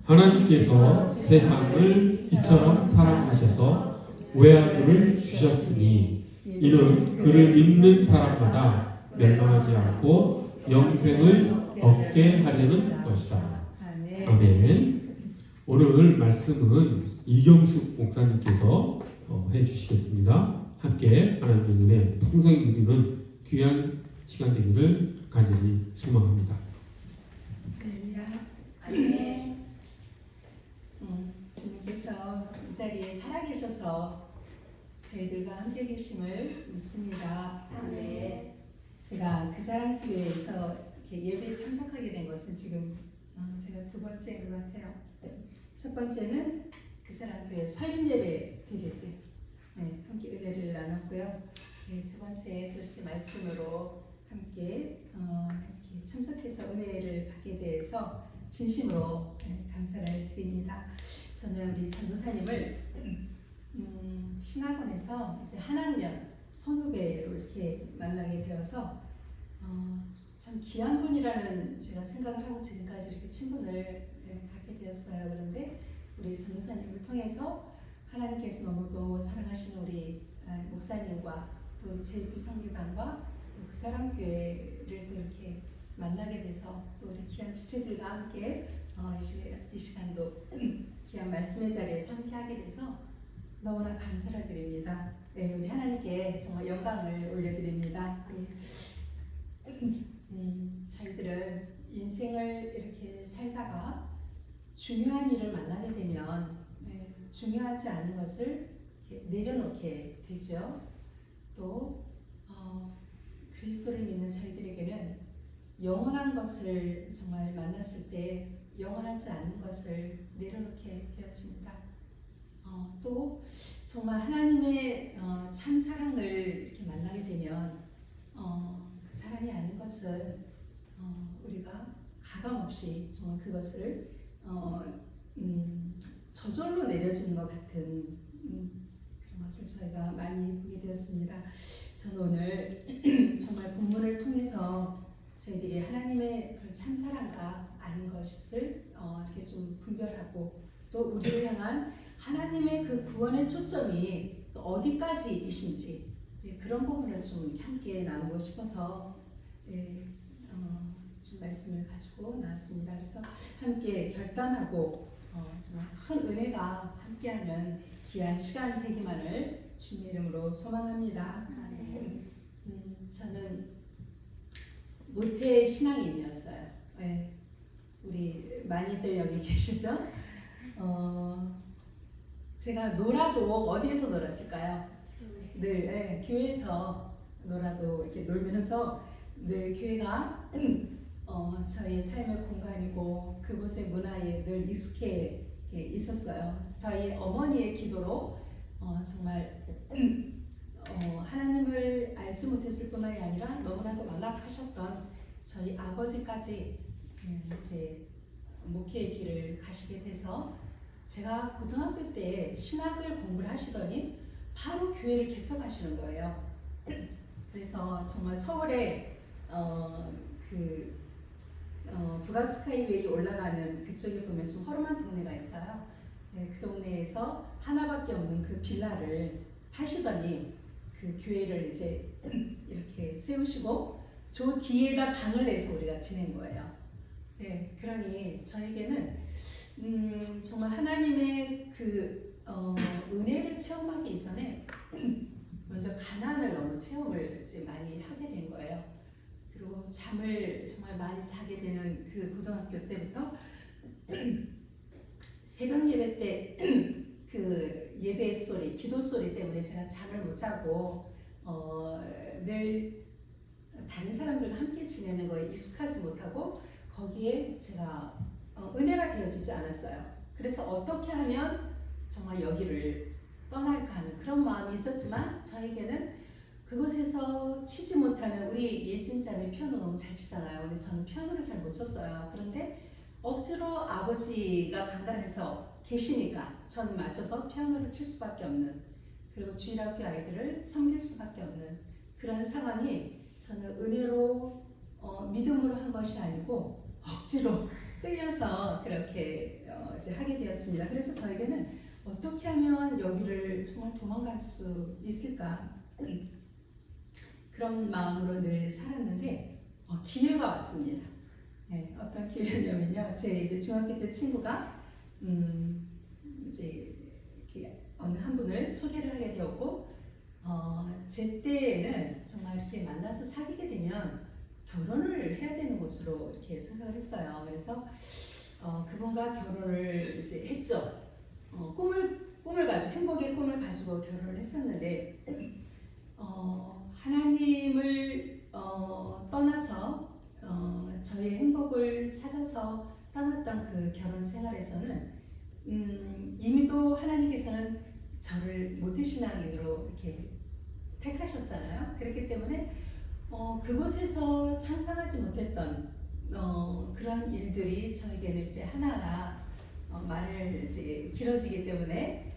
하나님께서 세상을 이처럼 사랑하셔서 외아들을 주셨으니 이는 그를 믿는 사람마다 멸망하지 않고 영생을 얻게 하려는 것이다. 아멘. 오늘 말씀은 이경숙 목사님께서 해주시겠습니다. 함께 하나님의 은혜 풍성히 누리는 귀한 시간 되기를 간절히 소망합니다. 아멘. 주님께서 이 자리에 살아계셔서 저희들과 함께 계심을 믿습니다. 아멘. 제가 그 사랑 교회에서 이렇게 예배에 참석하게 된 것은 지금 제가 두 번째인 것 같아요. 첫 번째는 그 사랑 교회 설립 예배 드릴 때 함께 은혜를 나눴고요. 두 번째 그렇게 말씀으로 함께 이렇게 참석해서 은혜를 받게 돼서 진심으로 감사를 드립니다. 저는 우리 전도사님을 신학원에서 이제 한 학년 선후배로 이렇게 만나게 되어서 참 귀한 분이라는 제가 생각을 하고 지금까지 이렇게 친분을 갖게 되었어요. 그런데 우리 전도사님을 통해서 하나님께서 너무도 사랑하시는 우리 목사님과 또 제일비 성교단과 또 그 사람 교회를 또 이렇게 만나게 돼서 또 우리 귀한 지체들과 함께 이 시간도 귀한 말씀의 자리에 함께하게 돼서 너무나 감사를 드립니다. 우리 하나님께 정말 영광을 올려드립니다. 저희들은 인생을 이렇게 살다가 중요한 일을 만나게 되면 중요하지 않은 것을 이렇게 내려놓게 되죠. 또 그리스도를 믿는 저희들에게는 영원한 것을 정말 만났을 때 영원하지 않은 것을 내려놓게 되었습니다. 또 정말 하나님의 참 사랑을 이렇게 만나게 되면 그 사랑이 아닌 것은 우리가 가감없이 정말 그것을 저절로 내려지는 것 같은 그런 것을 저희가 많이 보게 되었습니다. 저는 오늘 정말 본문을 통해서 저희들이 하나님의 그 참사랑과 아닌 것을 이렇게 좀 분별하고 또 우리를 향한 하나님의 그 구원의 초점이 또 어디까지이신지 그런 부분을 좀 함께 나누고 싶어서 좀 말씀을 가지고 나왔습니다. 그래서 함께 결단하고 정말 큰 은혜가 함께하는 귀한 시간 되기만을 주님의 이름으로 소망합니다. 저는 모태 신앙인이었어요. 우리 많이들 여기 계시죠? 제가 놀아도 어디에서 놀았을까요? 늘 교회에서 놀아도 이렇게 놀면서 늘 교회가 저희 삶의 공간이고 그곳의 문화에 늘 익숙해 있었어요. 저희 어머니의 기도로 정말 하나님을 알지 못했을 뿐만이 아니라 너무나도 만락하셨던 저희 아버지까지 이제 목회의 길을 가시게 돼서 제가 고등학교 때 신학을 공부를 하시더니 바로 교회를 개척하시는 거예요. 그래서 정말 서울에 북악 스카이웨이 올라가는 그쪽에 보면 좀 허름한 동네가 있어요. 그 동네에서 하나밖에 없는 그 빌라를 파시더니 그 교회를 이제 이렇게 세우시고 저 뒤에다 방을 내서 우리가 지낸 거예요. 그러니 저에게는 정말 하나님의 그 은혜를 체험하기 이전에 먼저 가난을 너무 체험을 이제 많이 하게 된 거예요. 그리고 잠을 정말 많이 자게 되는 그 고등학교 때부터 새벽 예배 때 그 예배 소리, 기도 소리 때문에 제가 잠을 못 자고 늘 다른 사람들과 함께 지내는 거에 익숙하지 못하고 거기에 제가 은혜가 되어지지 않았어요. 그래서 어떻게 하면 정말 여기를 떠날까 하는 그런 마음이 있었지만 저에게는 그곳에서 치지 못하는 우리 예진자매 피아노 너무 잘 치잖아요. 근데 저는 피아노를 잘 못 쳤어요. 그런데 억지로 아버지가 강단해서 계시니까 저는 맞춰서 피아노를 칠 수밖에 없는, 그리고 주일학교 아이들을 섬길 수밖에 없는 그런 상황이 저는 은혜로 믿음으로 한 것이 아니고 억지로 끌려서 그렇게 이제 하게 되었습니다. 그래서 저에게는 어떻게 하면 여기를 정말 도망갈 수 있을까 그런 마음으로 늘 살았는데 기회가 왔습니다. 네, 어떤 기회냐면요, 제 이제 중학교 때 친구가 이제 이렇게 어느 한 분을 소개를 하게 되었고, 제 때에는 정말 이렇게 만나서 사귀게 되면 결혼을 해야 되는 것으로 이렇게 생각을 했어요. 그래서 그분과 결혼을 이제 했죠. 꿈을 가지고 행복의 꿈을 가지고 결혼을 했었는데 하나님을 떠나서 저의 행복을 찾아서 떠났던 그 결혼 생활에서는 이미도 하나님께서는 저를 모태신앙인으로 이렇게 택하셨잖아요. 그렇기 때문에 그곳에서 상상하지 못했던 그런 일들이 저에게는 이제 하나하나 말을 이제 길어지기 때문에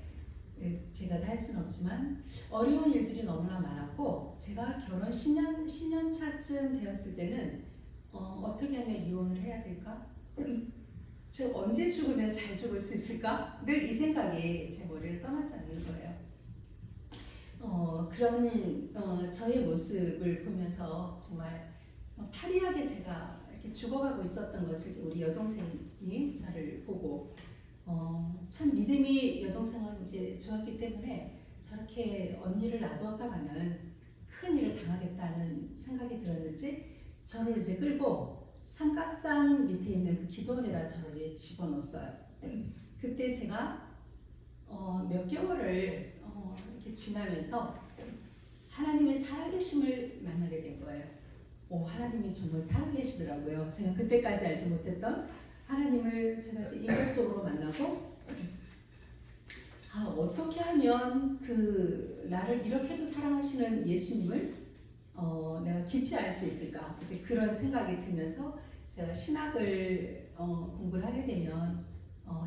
제가 다 할 수는 없지만 어려운 일들이 너무나 많았고, 제가 결혼 10년 차쯤 되었을 때는 어떻게 하면 이혼을 해야 될까? 저 언제 죽으면 잘 죽을 수 있을까? 늘 이 생각이 제 머리를 떠나지 않는 거예요. 그런 저의 모습을 보면서 정말 파리하게 제가 이렇게 죽어가고 있었던 것을 이제 우리 여동생이 저를 보고 참 믿음이 여동생은 이제 좋았기 때문에 저렇게 언니를 놔두었다가는 큰 일을 당하겠다는 생각이 들었는지 저를 이제 끌고 삼각산 밑에 있는 그 기도원에다 저를 이제 집어넣었어요. 그때 제가 몇 개월을 이렇게 지나면서 하나님의 살아계심을 만나게 된 거예요. 하나님이 정말 살아계시더라고요. 제가 그때까지 알지 못했던 하나님을 제가 이제 인격적으로 만나고, 어떻게 하면 그 나를 이렇게도 사랑하시는 예수님을 내가 깊이 알 수 있을까? 이제 그런 생각이 들면서 제가 신학을 공부를 하게 되면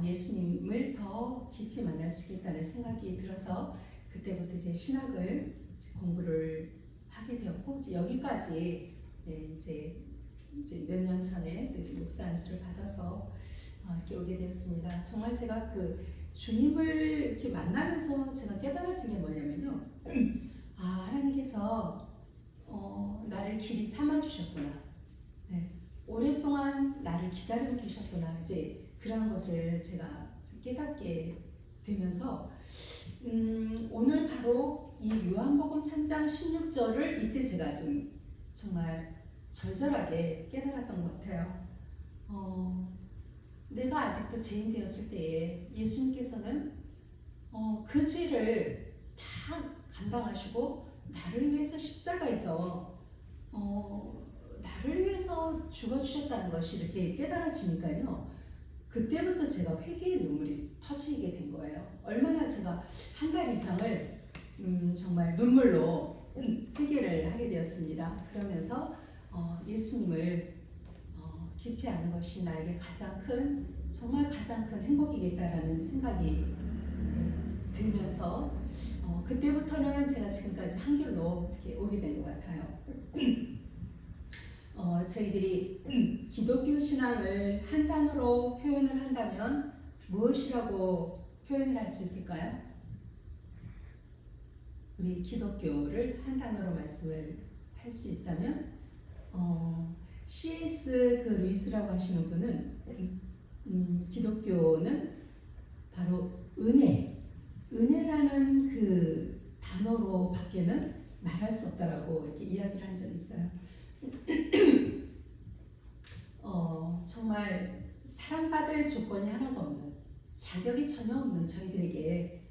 예수님을 더 깊이 만날 수 있겠다는 생각이 들어서 그때부터 이제 신학을 이제 공부를 하게 되었고, 이제 여기까지 이제 몇 년 전에 이제 목사 안수를 받아서 이렇게 오게 되었습니다. 정말 제가 그 주님을 이렇게 만나면서 제가 깨달아진 게 뭐냐면요, 하나님께서 나를 길이 참아주셨구나. 네, 오랫동안 나를 기다리고 계셨구나. 이제 그런 것을 제가 깨닫게 되면서 오늘 바로 이 요한복음 3장 16절을 이때 제가 좀 정말 절절하게 깨달았던 것 같아요. 내가 아직도 죄인 되었을 때에 예수님께서는 그 죄를 다 감당하시고 나를 위해서 십자가에서 나를 위해서 죽어주셨다는 것이 이렇게 깨달아지니까요, 그때부터 제가 회개의 눈물이 터지게 된 거예요. 얼마나 제가 한 달 이상을 정말 눈물로 회개를 하게 되었습니다. 그러면서 예수님을 깊이 아는 것이 나에게 정말 가장 큰 행복이겠다라는 생각이 들면서 그때부터는 제가 지금까지 한결로 이렇게 오게 된 것 같아요. 저희들이 기독교 신앙을 한 단어로 표현을 한다면 무엇이라고 표현을 할 수 있을까요? 우리 기독교를 한 단어로 말씀을 할 수 있다면 C.S. 그 루이스라고 하시는 분은 기독교는 바로 은혜라는 그 단어로 밖에는 말할 수 없다라고 이렇게 이야기를 한 적이 있어요. 정말 사랑받을 조건이 하나도 없는, 자격이 전혀 없는 저희들에게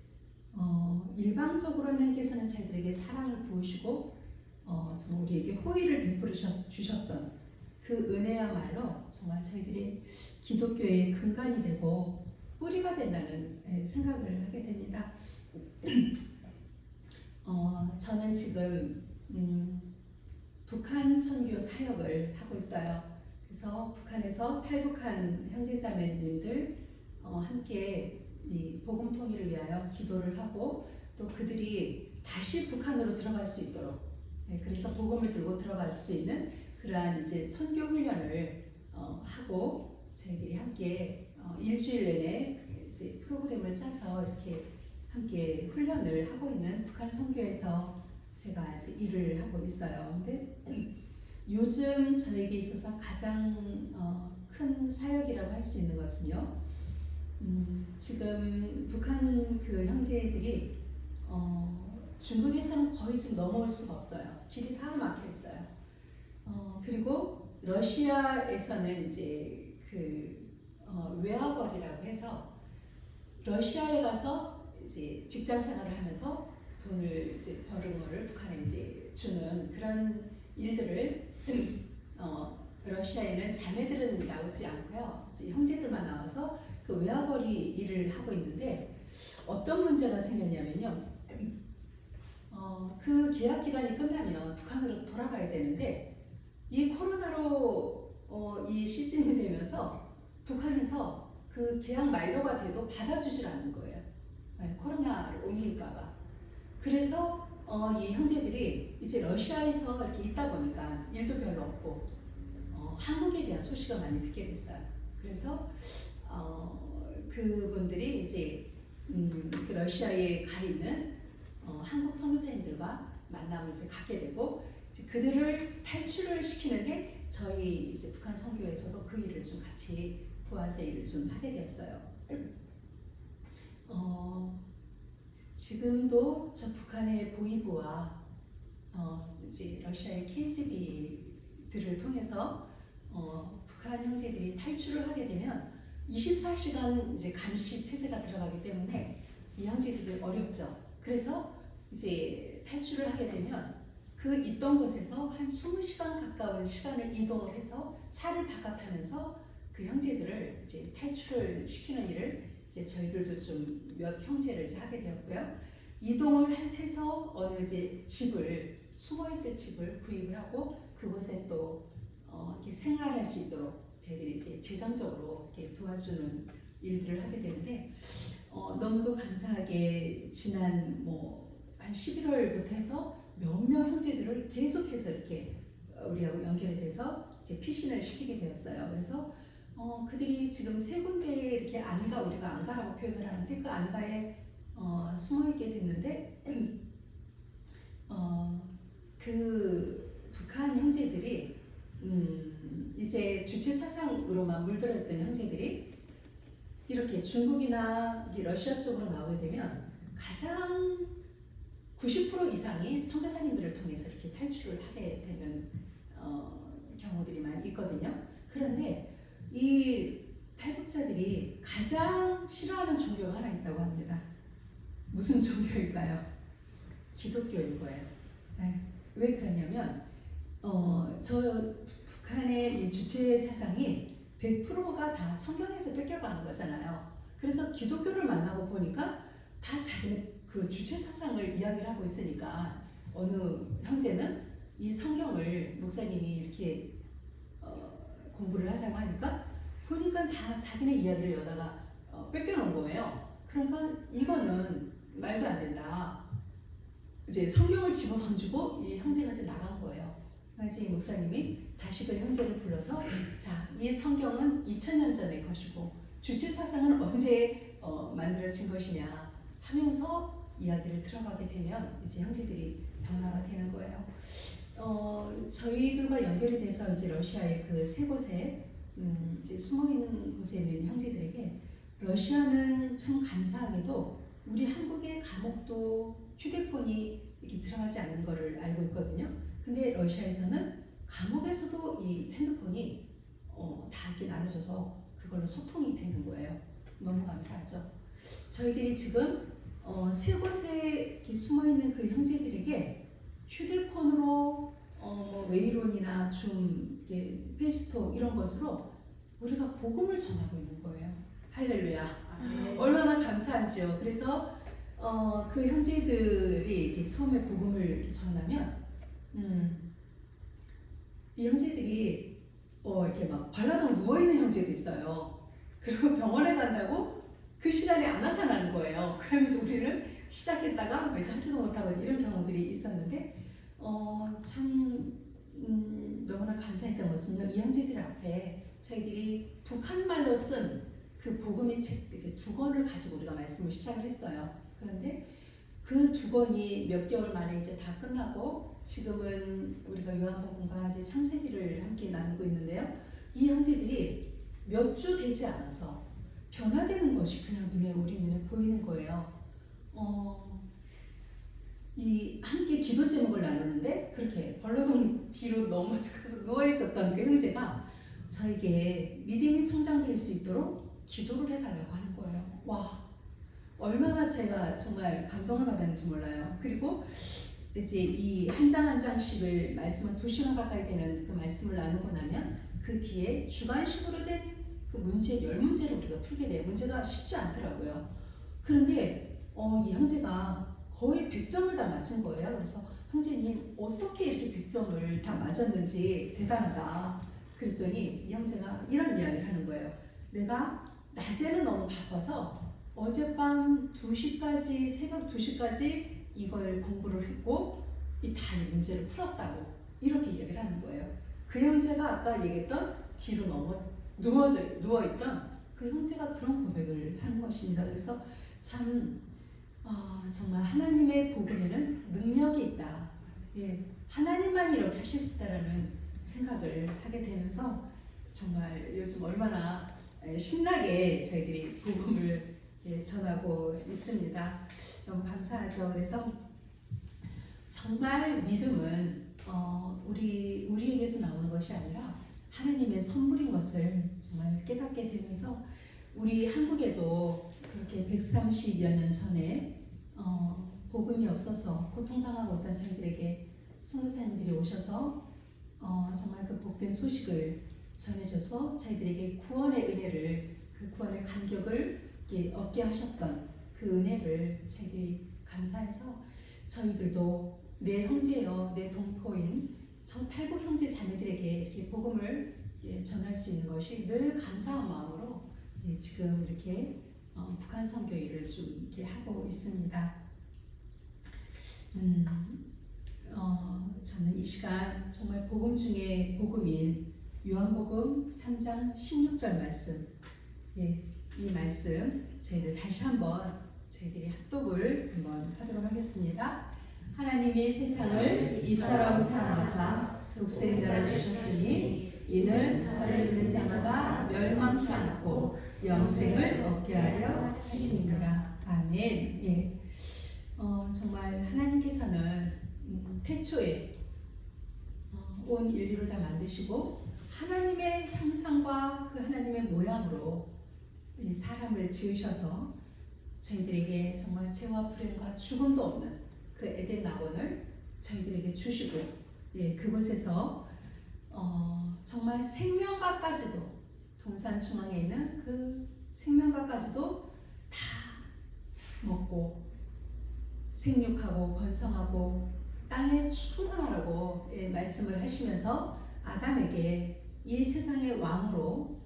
일방적으로 하나님께서는 저희들에게 사랑을 부으시고 정말 우리에게 호의를 베풀어 주셨던 그 은혜야말로 정말 저희들이 기독교의 근간이 되고 뿌리가 된다는 생각을 하게 됩니다. 저는 지금 북한 선교 사역을 하고 있어요. 그래서 북한에서 탈북한 형제자매님들 함께 이 복음 통일을 위하여 기도를 하고, 또 그들이 다시 북한으로 들어갈 수 있도록, 그래서 복음을 들고 들어갈 수 있는 그러한 이제 선교 훈련을 하고 저희들이 함께 일주일 내내 이제 프로그램을 짜서 이렇게 함께 훈련을 하고 있는 북한 선교에서 제가 이제 일을 하고 있어요. 근데 요즘 저에게 있어서 가장 큰 사역이라고 할 수 있는 것은요. 지금 북한 그 형제들이 중국에서는 거의 지금 넘어올 수가 없어요. 길이 다 막혀 있어요. 그리고 러시아에서는 이제 그 외화벌이라고 해서 러시아에 가서 이제 직장 생활을 하면서 돈을 이제 버는 거를 북한에 이제 주는 그런 일들을 러시아에는 자매들은 나오지 않고요. 이제 형제들만 나와서 그 외화벌이 일을 하고 있는데 어떤 문제가 생겼냐면요. 그 계약 기간이 끝나면 북한으로 돌아가야 되는데 이 코로나로 이 시즌이 되면서 북한에서 그 계약 만료가 돼도 받아주질 않는 거예요. 네, 코로나를 옮길까봐. 그래서 이 형제들이 이제 러시아에서 이렇게 있다 보니까 일도 별로 없고 한국에 대한 소식을 많이 듣게 됐어요. 그래서 그분들이 이제 그 러시아에 가 있는 한국 선교사님들과 만남을 이제 갖게 되고 이제 그들을 탈출을 시키는 게 저희 이제 북한 선교에서도 그 일을 좀 같이 도와서 일을 좀 하게 되었어요. 지금도 저 북한의 보이부와 이제 러시아의 KGB들을 통해서 북한 형제들이 탈출을 하게 되면 24시간 이제 감시 체제가 들어가기 때문에 이 형제들이 어렵죠. 그래서 이제 탈출을 하게 되면 그 있던 곳에서 한 20시간 가까운 시간을 이동을 해서 차를 바깥하면서 그 형제들을 이제 탈출을 시키는 일을 이제 저희들도 좀 몇 형제를 이제 하게 되었고요. 이동을 해서 어느 이제 집을 숨어 있을 집을 구입을 하고 그곳에 또 이렇게 생활할 수 있도록 저희들이 이제 재정적으로 이렇게 도와주는 일들을 하게 되는데 너무도 감사하게 지난 한 11월부터 해서 몇몇 형제들을 계속해서 이렇게 우리하고 연결이 돼서 이제 피신을 시키게 되었어요. 그래서 그들이 지금 세 군데에 이렇게 안가 우리가 안가라고 표현을 하는데 그 안가에 숨어 있게 됐는데 그 북한 형제들이 이제 주체 사상으로만 물들어있던 형제들이 이렇게 중국이나 러시아 쪽으로 나오게 되면 가장 90% 이상이 선교사님들을 통해서 이렇게 탈출을 하게 되는 경우들이 많이 있거든요. 그런데 이 탈북자들이 가장 싫어하는 종교가 하나 있다고 합니다. 무슨 종교일까요? 기독교일 거예요. 네. 왜 그러냐면 저 북한의 이 주체 사상이 100%가 다 성경에서 뺏겨가는 거잖아요. 그래서 기독교를 만나고 보니까 다 자기네 그 주체 사상을 이야기를 하고 있으니까 어느 형제는 이 성경을 목사님이 이렇게 공부를 하자고 하니까 보니까 다 자기네 이야기를 여다가 뺏겨놓은 거예요. 그러니까 이거는 말도 안 된다. 이제 성경을 집어 던지고 이 형제가 이제 나간 거예요. 그래서 이 목사님이 다시 그 형제를 불러서 자, 이 성경은 2000년 전의 것이고 주체 사상은 언제 만들어진 것이냐 하면서 이야기를 들어가게 되면 이제 형제들이 변화가 되는 거예요. 저희들과 연결이 돼서 이제 러시아의 그 세 곳에 이제 숨어 있는 곳에 있는 형제들에게 러시아는 참 감사하게도 우리 한국의 감옥도 휴대폰이 이렇게 들어가지 않는 것을 알고 있거든요. 근데 러시아에서는 감옥에서도 이 핸드폰이 다 이렇게 나눠져서 그걸로 소통이 되는 거예요. 너무 감사하죠. 저희들이 지금 세 곳에 이렇게 숨어 있는 그 형제들에게 휴대폰으로 웨이론이나 줌, 페이스톡 이런 것으로 우리가 복음을 전하고 있는 거예요. 할렐루야. 얼마나 감사한지요. 그래서 그 형제들이 이렇게 처음에 복음을 이렇게 전하면 이 형제들이 이렇게 막 발라당 누워 있는 형제도 있어요. 그리고 병원에 간다고 그 시간에 안 나타나는 거예요. 그러면서 우리는 시작했다가 이제 하지도 못하고 이런 경우들이 있었는데 참 너무나 감사했던 것은요. 이 형제들 앞에 저희들이 북한말로 쓴 그 복음의 책 이제 두 권을 가지고 우리가 말씀을 시작을 했어요. 그런데 그 두 권이 몇 개월 만에 이제 다 끝나고 지금은 우리가 요한복음과 이제 창세기를 함께 나누고 있는데요. 이 형제들이 몇 주 되지 않아서 변화되는 것이 그냥 우리 눈에 보이는 거예요. 이 함께 기도 제목을 나누는데 그렇게 벌러덩 뒤로 넘어져서 누워 있었던 그 형제가 저에게 믿음이 성장될 수 있도록 기도를 해달라고 하는 거예요. 와, 얼마나 제가 정말 감동을 받았는지 몰라요. 그리고 이제 이 한 장 한 장씩을 말씀을 2시간 가까이 되는 그 말씀을 나누고 나면 그 뒤에 주관식으로 된 그 문제 10문제를 우리가 풀게 돼요. 문제가 쉽지 않더라고요. 그런데 이 형제가 거의 100점을 다 맞은 거예요. 그래서 형제님 어떻게 이렇게 100점을 다 맞았는지 대단하다. 그랬더니 이 형제가 이런 이야기를 하는 거예요. 내가 낮에는 너무 바빠서 어젯밤 2시까지 새벽 2시까지 이걸 공부를 했고 이 다 문제를 풀었다고 이렇게 이야기를 하는 거예요. 그 형제가 아까 얘기했던 뒤로 누워있던 그 형제가 그런 고백을 하는 것입니다. 그래서 참 정말 하나님의 복음에는 능력이 있다. 예, 하나님만 이렇게 하실 수 있다라는 생각을 하게 되면서 정말 요즘 얼마나 신나게 저희들이 복음을 전하고 있습니다. 너무 감사하죠. 그래서 정말 믿음은 우리에게서 나오는 것이 아니라 하나님의 선물인 것을 정말 깨닫게 되면서 우리 한국에도 그렇게 130여 년 전에 복음이 없어서 고통당하고 있던 저희들에게 선교사님들이 오셔서 정말 그 복된 소식을 전해줘서 저희들에게 구원의 은혜를 그 구원의 감격을 얻게 하셨던 그 은혜를 저희들이 감사해서 저희들도 내 형제여 내 동포인 저 탈북 형제 자매들에게 이렇게 복음을 전할 수 있는 것이 늘 감사한 마음으로 지금 이렇게 북한 선교일을 좀 이렇게 하고 있습니다. 저는 이 시간 정말 복음 중에 복음인 요한복음 3장 16절 말씀, 이 말씀 저희들 다시 한번 저희들이 합독을 한번 하도록 하겠습니다. 하나님이 세상을 이처럼 사랑하사 독생자를 주셨으니 이는 저를 믿는 자마다 멸망치 않고 영생을 얻게 하려 하심이니라. 아멘. 정말 하나님께서는 태초에 온 인류를 다 만드시고 하나님의 형상과 그 하나님의 모양으로 이 사람을 지으셔서 저희들에게 정말 죄와 불행과 죽음도 없는 그 에덴 낙원을 저희들에게 주시고 그곳에서 정말 생명과까지도 동산 중앙에 있는 그 생명과까지도 다 먹고 생육하고 번성하고 땅에 충만하라고 말씀을 하시면서 아담에게 이 세상의 왕으로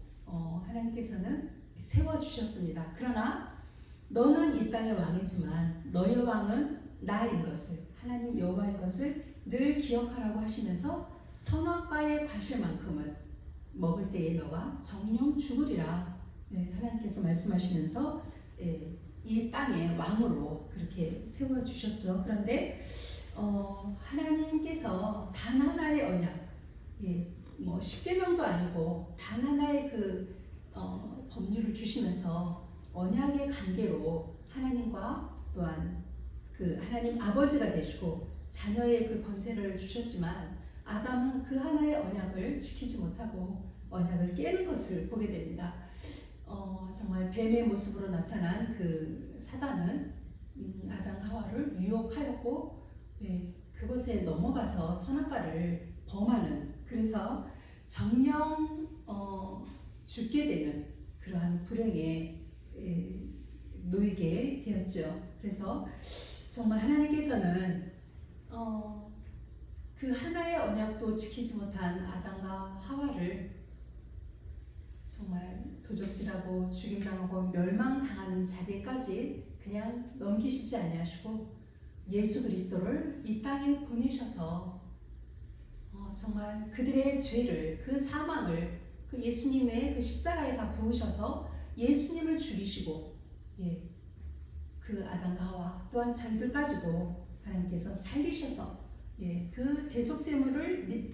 하나님께서는 세워주셨습니다. 그러나 너는 이 땅의 왕이지만 너의 왕은 나인 것을 하나님 여호와의 것을 늘 기억하라고 하시면서 선악과의 과실만큼은 먹을 때에 너가 정령 죽으리라 하나님께서 말씀하시면서 이 땅의 왕으로 그렇게 세워주셨죠. 그런데 하나님께서 단 하나의 언약, 뭐 10계명도 아니고 단 하나의 그 법률을 주시면서 언약의 관계로 하나님과 또한 그 하나님 아버지가 되시고 자녀의 그 권세를 주셨지만 아담은 그 하나의 언약을 지키지 못하고 언약을 깨는 것을 보게 됩니다. 정말 뱀의 모습으로 나타난 그 사단은 아담 하와를 유혹하였고 그것에 넘어가서 선악과를 범하는, 그래서 정령 죽게 되는 그러한 불행에 놓이게 되었죠. 그래서 정말 하나님께서는 그 하나의 언약도 지키지 못한 아담과 하와를 정말 도적질하고 죽임당하고 멸망당하는 자리까지 그냥 넘기시지 아니하시고 예수 그리스도를 이 땅에 보내셔서 정말 그들의 죄를, 그 사망을, 그 그 예수님의 그 십자가에 다 부으셔서 예수님을 죽이시고 그 아담과 하와 또한 자기들까지도 하나님께서 살리셔서 그 대속제물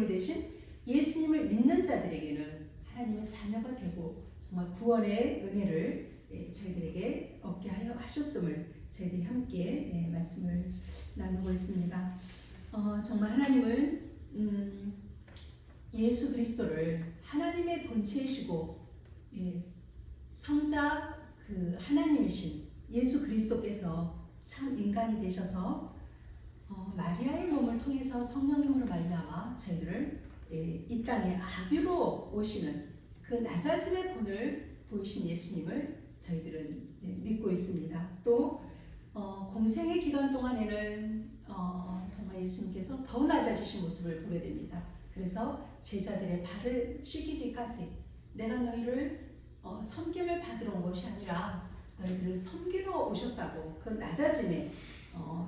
대신 예수님을 믿는 자들에게는 하나님의 자녀가 되고 정말 구원의 은혜를 저희들에게 얻게 하여 하셨음을 저희들이 함께 말씀을 나누고 있습니다. 정말 하나님은 예수 그리스도를 하나님의 본체이시고 성자 그 하나님이신 예수 그리스도께서 참 인간이 되셔서 마리아의 몸을 통해서 성령님으로 말미암아 저희들을 이 땅에 아기로 오시는 그 낮아짐의 본을 보이신 예수님을 저희들은 믿고 있습니다. 또 공생의 기간 동안에는 정말 예수님께서 더 낮아지신 모습을 보게 됩니다. 그래서 제자들의 발을 씻기기까지 내가 너희를 섬김을 받으러 온 것이 아니라 너희들을 섬기러 오셨다고 그 낮아짐에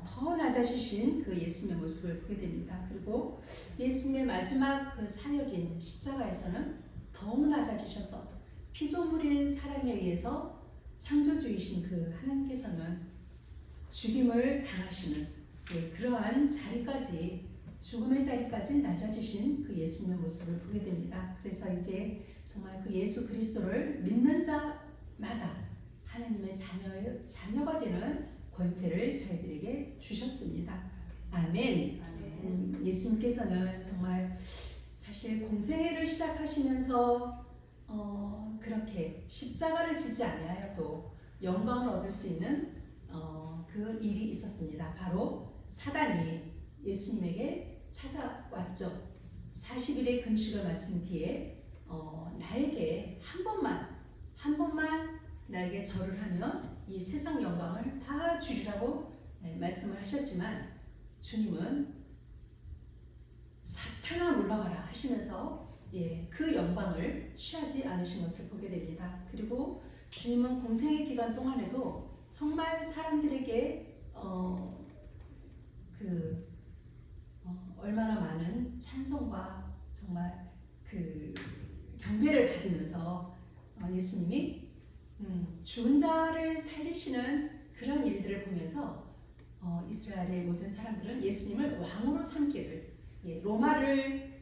더 낮아지신 그 예수님의 모습을 보게 됩니다. 그리고 예수님의 마지막 그 사역인 십자가에서는 더욱 낮아지셔서 피조물인 사람에 의해서 창조주이신 그 하나님께서는 죽임을 당하시는 그러한 자리까지 죽음의 자리까지 낮아지신 그 예수님의 모습을 보게 됩니다. 그래서 이제 정말 그 예수 그리스도를 믿는 자마다 하나님의 자녀가 되는 권세를 저희들에게 주셨습니다. 아멘. 예수님께서는 정말 사실 공생애를 시작하시면서 그렇게 십자가를 지지 아니하여도 영광을 얻을 수 있는 그 일이 있었습니다. 바로 사단이 예수님에게 찾아왔죠. 40일의 금식을 마친 뒤에 나에게 한 번만 나에게 절을 하면 이 세상 영광을 다 주리라고 말씀을 하셨지만 주님은 사탄아 물러가라 하시면서 그 영광을 취하지 않으신 것을 보게 됩니다. 그리고 주님은 공생의 기간 동안에도 정말 사람들에게 얼마나 많은 찬송과 정말 그 경배를 받으면서 예수님이 죽은 자를 살리시는 그런 일들을 보면서 이스라엘의 모든 사람들은 예수님을 왕으로 삼기를 로마를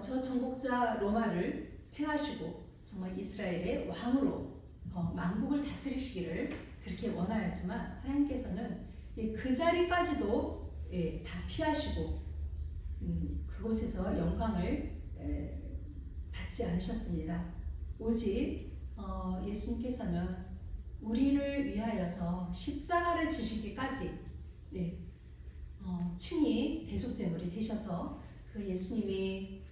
저 정복자 로마를 폐하시고 정말 이스라엘의 왕으로 만국을 다스리시기를 그렇게 원하였지만 하나님께서는 그 자리까지도 다 피하시고 그곳에서 영광을 받지 않으셨습니다. 오직 예수님께서는 우리를 위하여서 십자가를 지시기까지 친히 대속제물이 되셔서 그 예수님이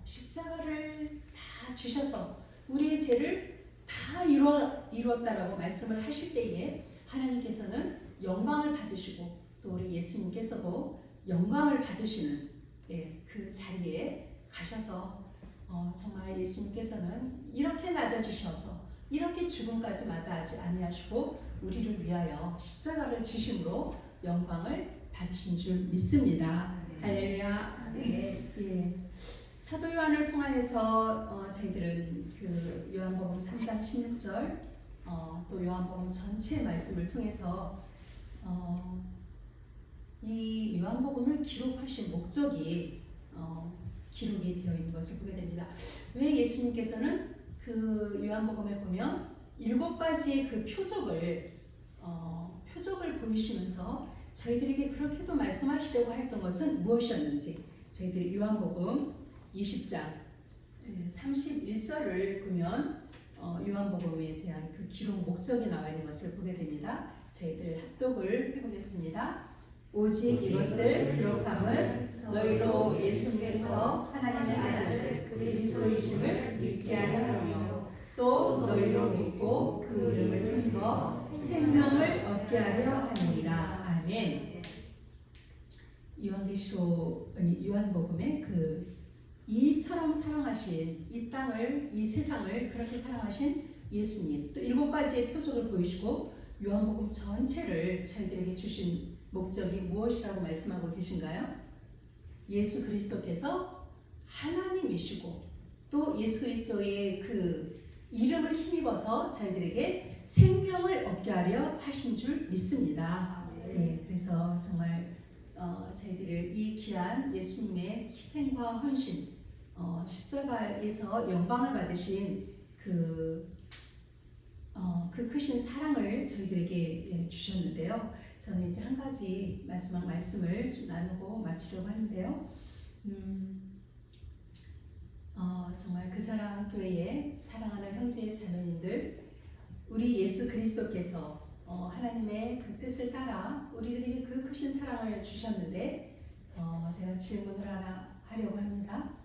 십자가를 다 지셔서 우리의 죄를 다 이루었다라고 말씀을 하실 때에 하나님께서는 영광을 받으시고 또 우리 예수님께서도 영광을 받으시는 그 자리에 가셔서 정말 예수님께서는 이렇게 낮아지셔서 이렇게 죽음까지 마다하지 아니하시고 우리를 위하여 십자가를 지심으로 영광을 받으신 줄 믿습니다. 할렐루야. 사도 요한을 통하여서 저희들은 그 요한복음 3장 16절 또 요한복음 전체 말씀을 통해서 이 요한복음을 기록하신 목적이 기록이 되어 있는 것을 보게 됩니다. 왜 예수님께서는 그 요한복음에 보면 7가지의 그 표적을 보이시면서 저희들에게 그렇게도 말씀하시려고 했던 것은 무엇이었는지 저희들이 요한복음 20장 31절을 보면 요한복음에 대한 그 기록 목적이 나와 있는 것을 보게 됩니다. 저희들 합독을 해보겠습니다. 오직 이것을 기록함은 너희로 예수께서 하나님의 아들 그리스도이심을 믿게 하려 하며 또 너희로 믿고 그 이름을 힘입어 생명을 얻게 하려 하느니라. 아멘. 요한복음에 그 이처럼 사랑하신 이 땅을 이 세상을 그렇게 사랑하신 예수님 또 7가지의 표적을 보이시고 요한복음 전체를 저희들에게 주신 목적이 무엇이라고 말씀하고 계신가요? 예수 그리스도께서 하나님이시고 또 예수 그리스도의 그 이름을 힘입어서 저희들에게 생명을 얻게 하려 하신 줄 믿습니다. 네, 그래서 정말 저희들을 이 귀한 예수님의 희생과 헌신, 십자가에서 영광을 받으신 그 크신 사랑을 저희들에게 주셨는데요. 저는 이제 한 가지 마지막 말씀을 좀 나누고 마치려고 하는데요. 정말 그 사랑 교회에 사랑하는 형제 자매님들, 우리 예수 그리스도께서 하나님의 그 뜻을 따라 우리들에게 그 크신 사랑을 주셨는데 제가 질문을 하나 하려고 합니다.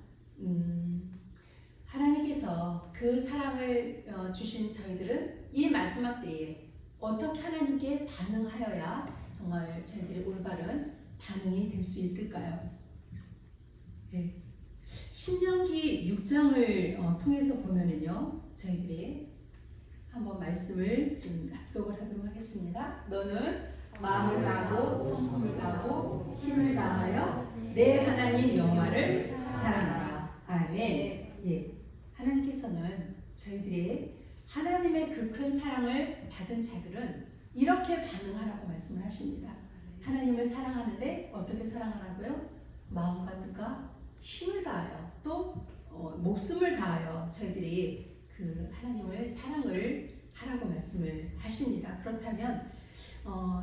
하나님께서 그 사랑을 주신 저희들은 이 마지막 때에 어떻게 하나님께 반응하여야 정말 저희들의 올바른 반응이 될 수 있을까요? 네. 신명기 6장을 통해서 보면은요, 저희들이 한번 말씀을 좀 납독을 하도록 하겠습니다. 너는 마음을 다하고 성품을 다하고 힘을 다하여 내 하나님 여호와를 사랑하라. 아멘. 예, 하나님께서는 저희들이 하나님의 그 큰 사랑을 받은 자들은 이렇게 반응하라고 말씀을 하십니다. 하나님을 사랑하는데 어떻게 사랑하라고요? 마음과 뜻과 힘을 다하여 또 목숨을 다하여 저희들이 그 하나님을 사랑을 하라고 말씀을 하십니다. 그렇다면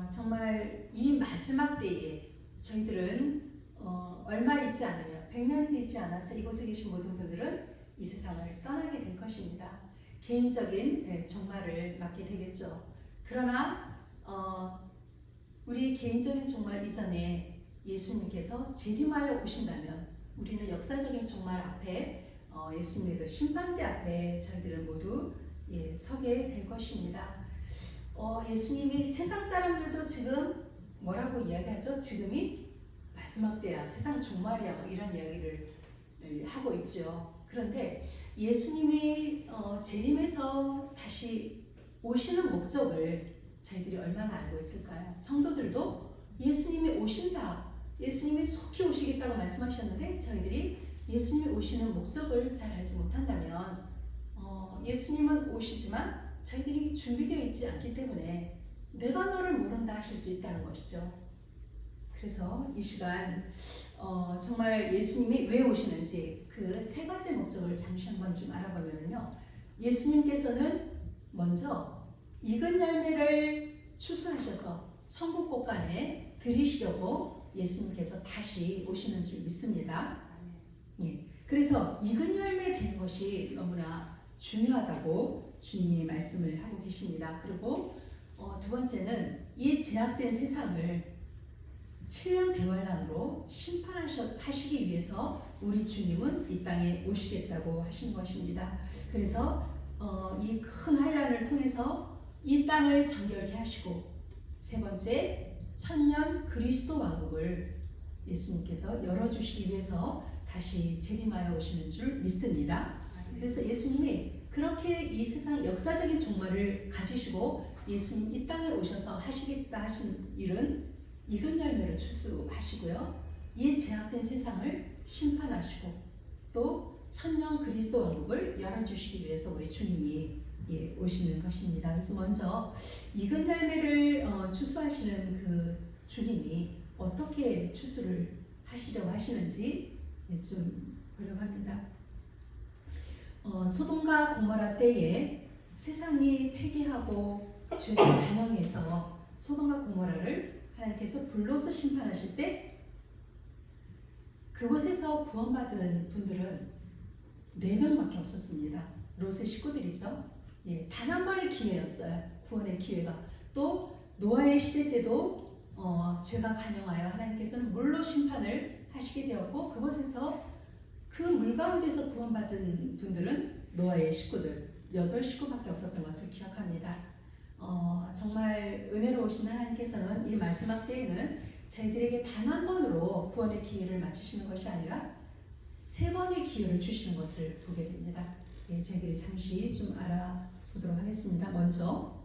정말 이 마지막 때에 저희들은 얼마 있지 않으며 100년이 되지 않아서 이곳에 계신 모든 분들은 이 세상을 떠나게 될 것입니다. 개인적인 종말을 맞게 되겠죠. 그러나 우리 개인적인 종말 이전에 예수님께서 재림하여 오신다면 우리는 역사적인 종말 앞에 예수님의 그 심판대 앞에 저희들은 모두 서게 될 것입니다. 예수님이 세상 사람들도 지금 뭐라고 이야기하죠? 지금이 마지막 때야, 세상 종말이야, 이런 이야기를 하고 있죠. 그런데 예수님이 재림해서 다시 오시는 목적을 저희들이 얼마나 알고 있을까요? 성도들도 예수님이 오신다, 예수님이 속히 오시겠다고 말씀하셨는데 저희들이 예수님이 오시는 목적을 잘 알지 못한다면 예수님은 오시지만 저희들이 준비되어 있지 않기 때문에 내가 너를 모른다 하실 수 있다는 것이죠. 그래서 이 시간 정말 예수님이 왜 오시는지 그 세 가지 목적을 잠시 한번 좀 알아보면요. 예수님께서는 먼저 익은 열매를 추수하셔서 천국 곳간에 들이시려고 예수님께서 다시 오시는 줄 믿습니다. 예. 그래서 익은 열매 되는 것이 너무나 중요하다고 주님이 말씀을 하고 계십니다. 그리고 두 번째는 이 제약된 세상을 7년 대환란으로 심판하시기 위해서 우리 주님은 이 땅에 오시겠다고 하신 것입니다. 그래서 이 큰 환란을 통해서 이 땅을 정결케 하시고 세 번째 천년 그리스도 왕국을 예수님께서 열어주시기 위해서 다시 재림하여 오시는 줄 믿습니다. 그래서 예수님이 그렇게 이 세상 역사적인 종말을 가지시고 예수님 이 땅에 오셔서 하시겠다 하신 일은 익은 열매를 추수하시고요. 이 제약된 세상을 심판하시고 또 천년 그리스도 왕국을 열어주시기 위해서 우리 주님이 오시는 것입니다. 그래서 먼저 익은 열매를 추수하시는 그 주님이 어떻게 추수를 하시려고 하시는지 좀 보려고 합니다. 소돔과 고모라 때에 세상이 폐기하고 죄를 반영해서 소돔과 고모라를 하나님께서 불로서 심판하실 때 그곳에서 구원받은 분들은 4명밖에 없었습니다. 롯의 식구들이죠. 단 한 번의 기회였어요. 구원의 기회가. 또 노아의 시대 때도 죄가 간영하여 하나님께서는 물로 심판을 하시게 되었고 그곳에서 그 물 가운데서 구원받은 분들은 노아의 식구들 8식구밖에 없었던 것을 기억합니다. 정말 은혜로우신 하나님께서는 이 마지막 때에는 저희들에게 단 한 번으로 구원의 기회를 맞추시는 것이 아니라 3번의 기회를 주시는 것을 보게 됩니다. 저희들이 잠시 좀 알아보도록 하겠습니다. 먼저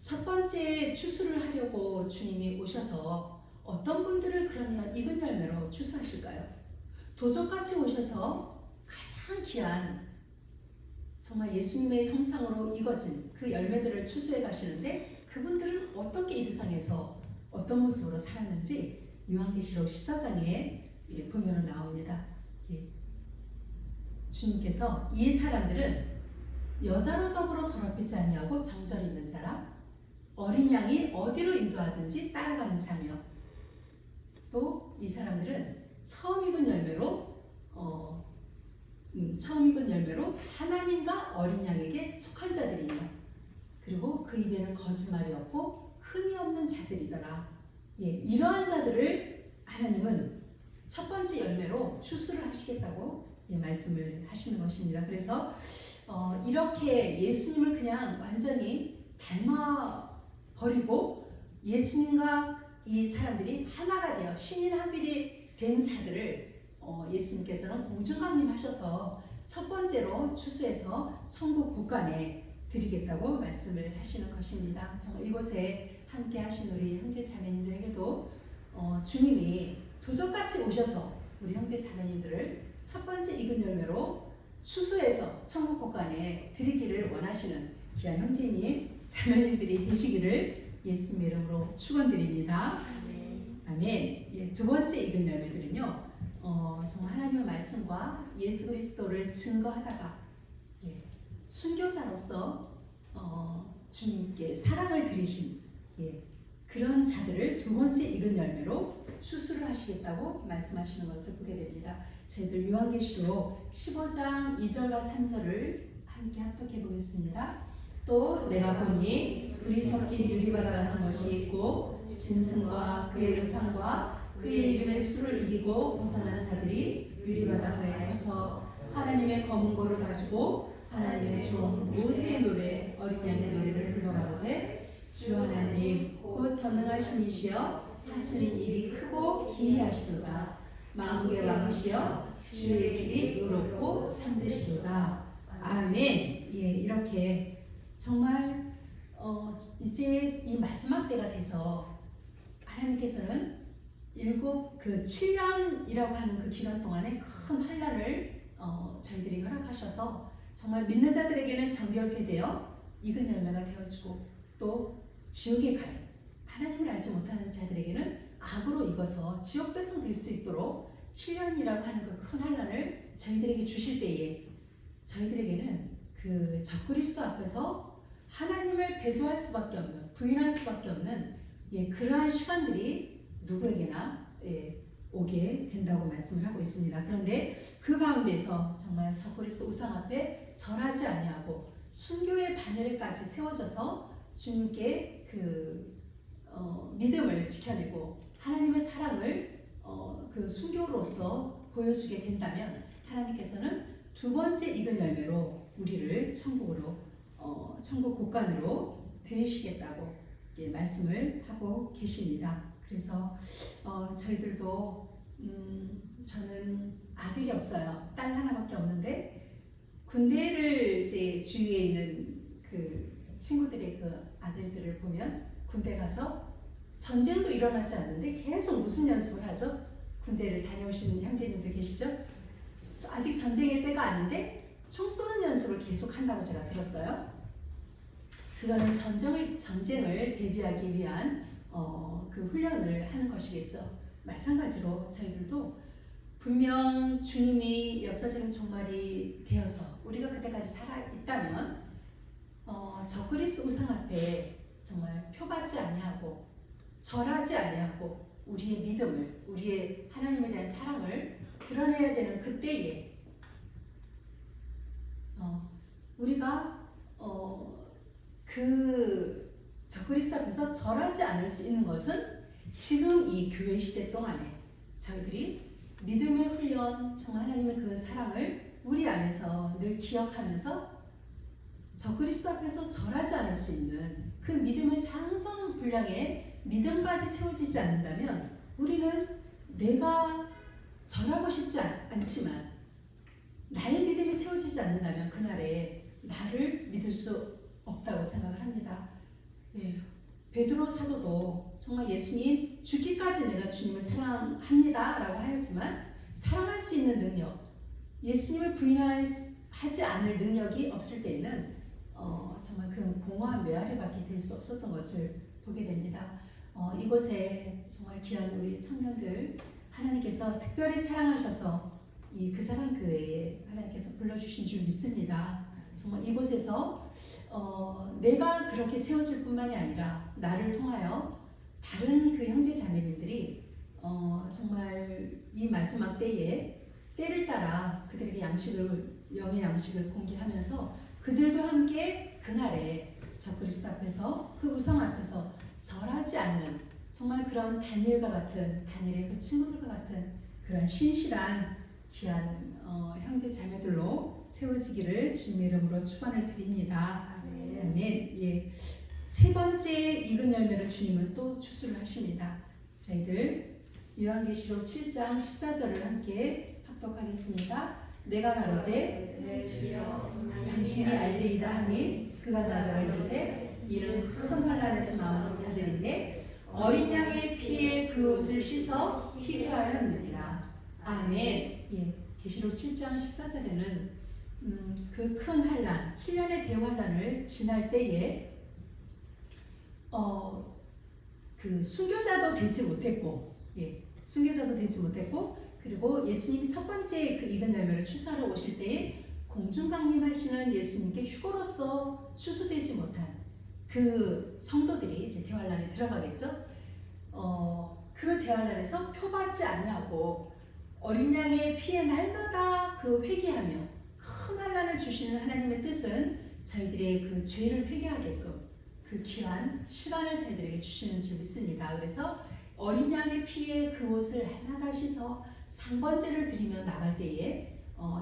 첫 번째 추수를 하려고 주님이 오셔서 어떤 분들을 그러면 익은 열매로 추수하실까요? 도적같이 오셔서 가장 귀한 정말 예수님의 형상으로 익어진 그 열매들을 추수해 가시는데 그분들은 어떻게 이 세상에서 어떤 모습으로 살았는지 요한계시록 14장에 보면 나옵니다. 주님께서 이 사람들은 여자로 더불어 더럽히지 아니하고 정절이 있는 자라 어린 양이 어디로 인도하든지 따라가는 자며 또 이 사람들은 처음 익은 열매로 하나님과 어린 양에게 속한 자들이며 그리고 그 입에는 거짓말이 없고 흠이 없는 자들이더라. 이러한 자들을 하나님은 첫 번째 열매로 추수를 하시겠다고 말씀을 하시는 것입니다. 그래서 이렇게 예수님을 그냥 완전히 닮아 버리고 예수님과 이 사람들이 하나가 되어 신인 합일이 된 자들을 예수님께서는 공중강림하셔서 첫 번째로 추수해서 천국 곳간에 드리겠다고 말씀을 하시는 것입니다. 정말 이곳에 함께 하신 우리 형제 자매님들에게도 주님이 도적같이 오셔서 우리 형제 자매님들을 첫 번째 익은 열매로 추수해서 천국 곳간에 드리기를 원하시는 귀한 형제님 자매님들이 되시기를 예수님의 이름으로 축원드립니다. 아멘. 두 번째 익은 열매들은요. 정말 하나님의 말씀과 예수 그리스도를 증거하다가 순교자로서 주님께 사랑을 드리신 그런 자들을 두 번째 익은 열매로 추수를 하시겠다고 말씀하시는 것을 보게 됩니다. 저희들 요한계시록 15장 2절과 3절을 함께 합독해 보겠습니다. 또 내가 보니 불이 섞인 유리바다 같은 것이 있고 짐승과 그의 우상과 그의 이름의 수를 이기고 벗어난 자들이 유리바다가에 서서 하나님의 검은 고를 가지고 하나님의 종 모세의 노래 어린 양의 노래를 불러가로되 주 하나님 곧 전능하신 이시여 하시는 일이 크고 기이하시도다. 만국의 왕이시여 주의 길이 의롭고 참되시도다. 아멘. 이렇게 정말 이제 이 마지막 때가 돼서 하나님께서는 7년이라고 하는 그 기간 동안에 큰 환란을 저희들이 허락하셔서 정말 믿는 자들에게는 정결케 되어 익은 열매가 되어지고 또 지옥에 갈 하나님을 알지 못하는 자들에게는 악으로 익어서 지옥 배송될 수 있도록 7년이라고 하는 그 큰 환란을 저희들에게 주실 때에 저희들에게는 그 적그리스도 앞에서 하나님을 배도할 수밖에 없는 부인할 수밖에 없는 그러한 시간들이 누구에게나 오게 된다고 말씀을 하고 있습니다. 그런데 그 가운데서 정말 적그리스도 우상 앞에 절하지 아니하고 순교의 바늘에까지 세워져서 주님께 그 믿음을 지켜내고 하나님의 사랑을 그 순교로서 보여주게 된다면 하나님께서는 두 번째 익은 열매로 우리를 천국 곳간으로 들이시겠다고 말씀을 하고 계십니다. 그래서 저희들도 저는 아들이 없어요. 딸 하나밖에 없는데 군대를 이제 주위에 있는 그 친구들의 그 아들들을 보면 군대 가서 전쟁도 일어나지 않는데 계속 무슨 연습을 하죠? 군대를 다녀오시는 형제님들 계시죠? 아직 전쟁의 때가 아닌데 총 쏘는 연습을 계속 한다고 제가 들었어요. 그거는 전쟁을 대비하기 위한 그 훈련을 하는 것이겠죠. 마찬가지로 저희들도 분명 주님이 역사적인 종말이 되어서 우리가 그때까지 살아있다면 적그리스도 우상 앞에 정말 표받지 아니하고 절하지 아니하고 우리의 믿음을 우리의 하나님에 대한 사랑을 드러내야 되는 그때에 우리가 그 적그리스도 앞에서 절하지 않을 수 있는 것은 지금 이 교회 시대 동안에 저희들이 믿음의 훈련, 정말 하나님의 그 사랑을 우리 안에서 늘 기억하면서 적그리스도 앞에서 절하지 않을 수 있는 그 믿음의 장성 분량의 믿음까지 세워지지 않는다면 우리는 내가 절하고 싶지 않지만 나의 믿음이 세워지지 않는다면 그날에 나를 믿을 수 없다고 생각을 합니다. 베드로 사도도 정말 예수님 죽기까지 내가 주님을 사랑합니다 라고 하였지만 사랑할 수 있는 능력, 예수님을 부인하지 않을 능력이 없을 때에는 정말 그 공허한 메아리 밖에 될 수 없었던 것을 보게 됩니다. 이곳에 정말 귀한 우리 청년들 하나님께서 특별히 사랑하셔서 이 그 사랑 교회에 하나님께서 불러주신 줄 믿습니다. 정말 이곳에서 내가 그렇게 세워질 뿐만이 아니라 나를 통하여 다른 그 형제 자매님들이 정말 이 마지막 때를 따라 그들에게 영의 양식을 공개하면서 그들도 함께 그날에 적그리스도 앞에서 그 우상 앞에서 절하지 않는 정말 그런 다니엘의 그 친구들과 같은 그런 신실한 귀한 형제 자매들로 세워지기를 주님의 이름으로 축원을 드립니다. 아멘. 예. 세 번째 익은 열매를 주님은 또 추수를 하십니다. 저희들 요한계시록 7장 14절을 함께 합독하겠습니다. 내가 가로되 당신이 알리이다 하니 그가 나더러 이르되 이는 큰 환난에서 나오는 자들인데 어린 양의 피에 그 옷을 씻어 희게 하였느니라. 아멘. 예. 계시록 7장 14절에는 그 큰 환난, 7년의 대환난을 지날 때에 그 순교자도 되지 못했고, 그리고 예수님이 첫 번째 그 익은 열매를 추수하러 오실 때에 공중 강림하시는 예수님께 휴거로서 추수되지 못한 그 성도들이 이제 대환란에 들어가겠죠. 그 대환란에서 표받지 아니하고 어린 양의 피에 날마다 그 회개하며 큰 환난을 주시는 하나님의 뜻은 저희들의 그 죄를 회개하게끔 그 귀한 시간을 저희들에게 주시는 줄 믿습니다. 그래서 어린 양의 피에 그 옷을 날마다 씻어 상번제를 드리며 나갈 때에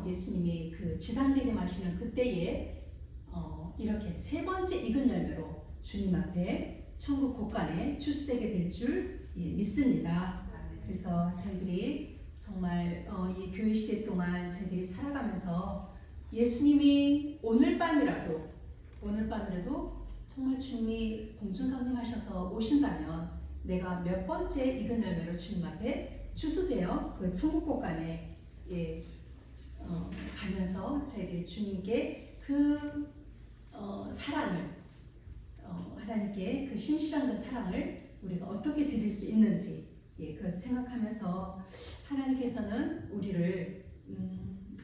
예수님이 그 지상재림하시는 그때에 이렇게 세 번째 익은 열매로 주님 앞에 천국 곳간에 추수되게 될 줄 믿습니다. 그래서 저희들이 정말 이 교회 시대 동안 저희들이 살아가면서 예수님이 오늘 밤이라도 정말 주님이 공중 강림하셔서 오신다면 내가 몇 번째 익은 열매로 주님 앞에 추수되어 그 천국 곳간에 가면서 저희들이 주님께 그 사랑을 하나님께 그 신실한 그 사랑을 우리가 어떻게 드릴 수 있는지 그걸 생각하면서 하나님께서는 우리를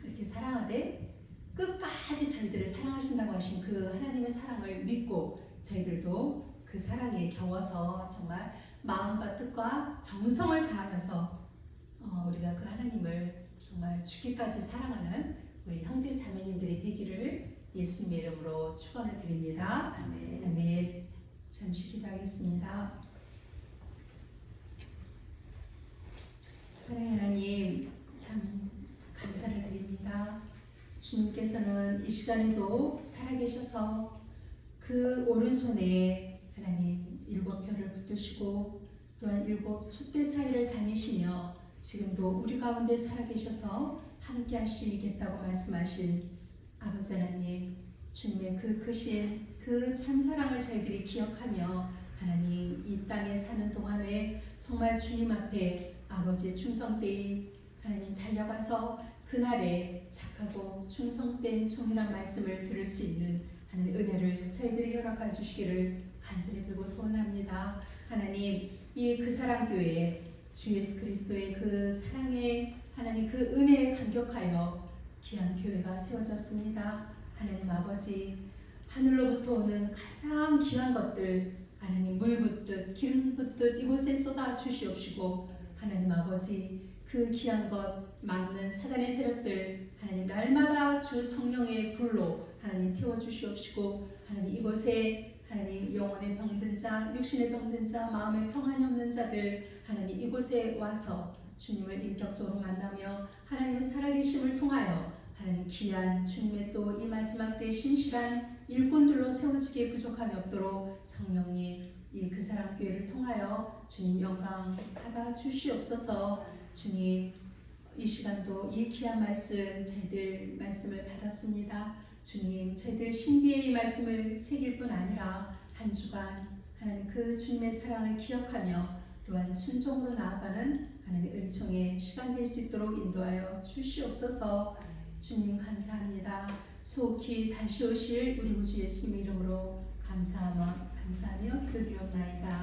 이렇게 사랑하되 끝까지 저희들을 사랑하신다고 하신 그 하나님의 사랑을 믿고 저희들도 그 사랑에 겨워서 정말 마음과 뜻과 정성을 다하여서 우리가 그 하나님을 정말 죽기까지 사랑하는 우리 형제 자매님들이 되기를 예수님의 이름으로 축원을 드립니다. 아멘. 잠시 기도하겠습니다. 사랑의 하나님, 참 감사를 드립니다. 주님께서는 이 시간에도 살아계셔서 그 오른손에 하나님 7별을 붙드시고 또한 7 촛대 사이를 다니시며 지금도 우리 가운데 살아계셔서 함께 하시겠다고 말씀하신 아버지 하나님, 주님의 그 크신 그 참사랑을 저희들이 기억하며 하나님 이 땅에 사는 동안에 정말 주님 앞에 아버지의 충성되이 하나님 달려가서 그날에 착하고 충성된 종이란 말씀을 들을 수 있는 하나님 은혜를 저희들이 허락해 주시기를 간절히 빌고 소원합니다. 하나님 이 그 사랑 교회에 주 예수 그리스도의 그 사랑에 하나님 그 은혜에 감격하여 귀한 교회가 세워졌습니다. 하나님 아버지, 하늘로부터 오는 가장 귀한 것들 하나님 물 붓듯 기름 붓듯 이곳에 쏟아 주시옵시고 하나님 아버지 그 귀한 것 막는 사단의 세력들 하나님 날마다 주 성령의 불로 하나님 태워주시옵시고 하나님 이곳에 하나님 영혼의 병든 자, 육신의 병든 자, 마음의 평안이 없는 자들 하나님 이곳에 와서 주님을 인격적으로 만나며 하나님의 살아계심을 통하여 하나님 귀한 주님의 또 이 마지막 때 신실한 일꾼들로 세워지기에 부족함이 없도록 성령님 이 그 사랑 교회를 통하여 주님 영광 받아 주시옵소서. 주님 이 시간도 이 귀한 말씀 저희들 말씀을 받았습니다. 주님 저희들 신비의 이 말씀을 새길 뿐 아니라 한 주간 하나님 그 주님의 사랑을 기억하며 또한 순종으로 나아가는 하나님의 은총의 시간 될 수 있도록 인도하여 주시옵소서. 주님 감사합니다. 속히 다시 오실 우리 구주 예수님 이름으로 감사하며 기도드리옵나이다.